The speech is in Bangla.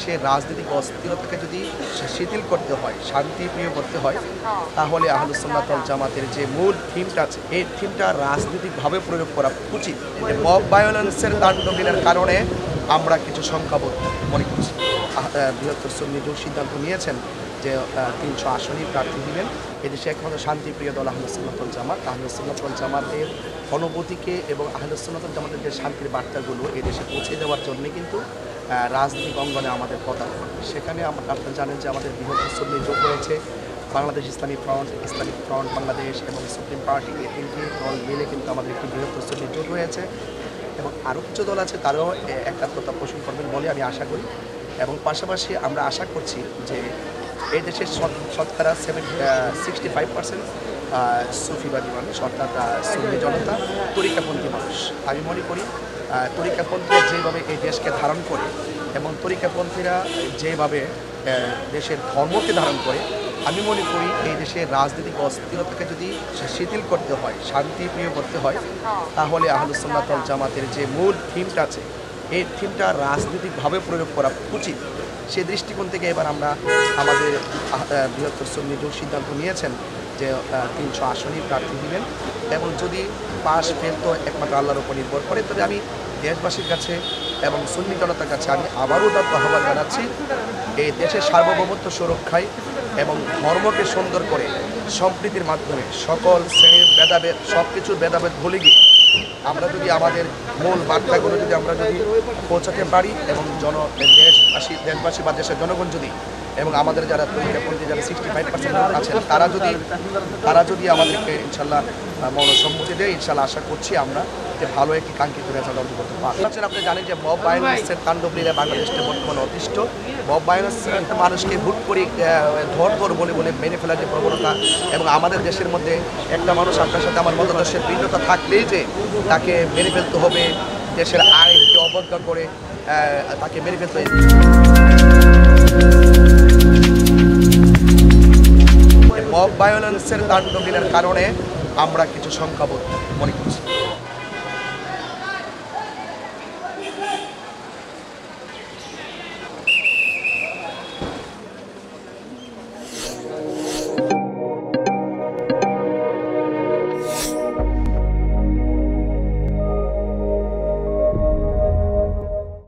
দেশের রাজনৈতিক অস্থিরতাকে যদি শিথিল করতে হয়, শান্তিপ্রিয় করতে হয়, তাহলে আহলুস সুন্নাত ওয়াল জামাতের যে মূল থিমটা আছে এই থিমটা রাজনৈতিকভাবে প্রয়োগ করা উচিত। মব ভায়োলেন্সের তাণ্ডবের কারণে আমরা কিছু সংখ্যাবোধ মনে করছি। বৃহত্তর সুন্নি জোট সিদ্ধান্ত নিয়েছেন যে ৩০০ আসনই প্রার্থী দিবেন। এদেশে একমাত্র শান্তিপ্রিয় দল আহলুস সুন্নাত ওয়াল জামাত। আহলুস সুন্নাত ওয়াল জামাতের অনুভূতিকে এবং আহলুস সুন্নাত ওয়াল জামাতের যে শান্তির বার্তাগুলো এদেশে পৌঁছে দেওয়ার জন্য কিন্তু রাজনৈতিক অঙ্গনে আমাদের কথা। সেখানে আপনারা জানেন যে আমাদের বৃহত্তর সুন্নি জোট রয়েছে, বাংলাদেশ ইসলামিক ফ্রন্ট বাংলাদেশ এবং সুপ্রিম পার্টি, এই তিনটি দল মিলে কিন্তু আমাদের একটি বৃহত্তর সুন্নি জোট রয়েছে এবং আরও কিছু দল আছে, তারাও একাত্মতা পোষণ করবেন বলে আমি আশা করি। এবং পাশাপাশি আমরা আশা করছি যে এই দেশের শতকরা 65% সুফিবাদী মানুষ, অর্থাৎ সুন্নি জনতা তরিকাপন্থী মানুষ। আমি মনে করি তরিকাপন্থীরা যেভাবে এই দেশকে ধারণ করে এবং তরিকাপন্থীরা যেভাবে দেশের ধর্মকে ধারণ করে, আমি মনে করি এই দেশের রাজনৈতিক অস্থিরতাকে যদি শিথিল করতে হয়, শান্তিপ্রিয় করতে হয়, তাহলে আহলুস সুন্নাত ওয়াল জামাতের যে মূল থিমটা আছে এই থিমটা রাজনৈতিকভাবে প্রয়োগ করা উচিত। সেই দৃষ্টিকোণ থেকে এবার আমরা আমাদের বৃহত্তর সুন্নি জোট সিদ্ধান্ত নিয়েছেন যে ৩০০ আসনই প্রার্থী দিবেন এবং যদি পাশ ফেল তো একমাত্র আল্লাহর উপর নির্ভর করে। তবে আমি দেশবাসীর কাছে এবং সুন্নি জনতার কাছে আমি আবারও তার আহ্বান জানাচ্ছি, এই দেশের সার্বভৌমত্ব সুরক্ষায় এবং ধর্মকে সুন্দর করে সম্প্রীতির মাধ্যমে সকল শ্রেণীর ভেদাভেদ, সব কিছুর ভেদাভেদ ভুলে গিয়ে আমরা যদি আমাদের মূল বার্তাগুলো যদি আমরা পৌঁছাতে পারি এবং দেশবাসী বা দেশের জনগণ যদি এবং আমাদের যারা তরিকাপন্থী যারা 65% লোক আছেন তারা যদি আমাদেরকে ইনশাল্লাহ সম্মতি দেয়, ইনশাল্লাহ আশা করছি আমরা যে ভালো একটি কাঙ্ক্ষিত রেজাল্ট অর্জন করতে পারবো। আপনি জানেন যে মব ভায়োলেন্সের তাণ্ডব লীলা বাংলাদেশে বর্তমানে অতিষ্ঠ। মব ভায়োলেন্স মানুষকে হুট করে ধর বলে মেনে ফেলার যে প্রবণতা, এবং আমাদের দেশের মধ্যে একটা মানুষ আপনার সাথে আমার মতাদর্শের ভিন্নতা থাকলেই যে তাকে মেরে ফেলতে হবে, দেশের আইনকে অবজ্ঞা করে তাকে মেরে ফেলতে হবে। মব ভায়োলেন্সের তাণ্ডবের কারণে আমরা কিছু সংখ্যাবোধ মনে করছি।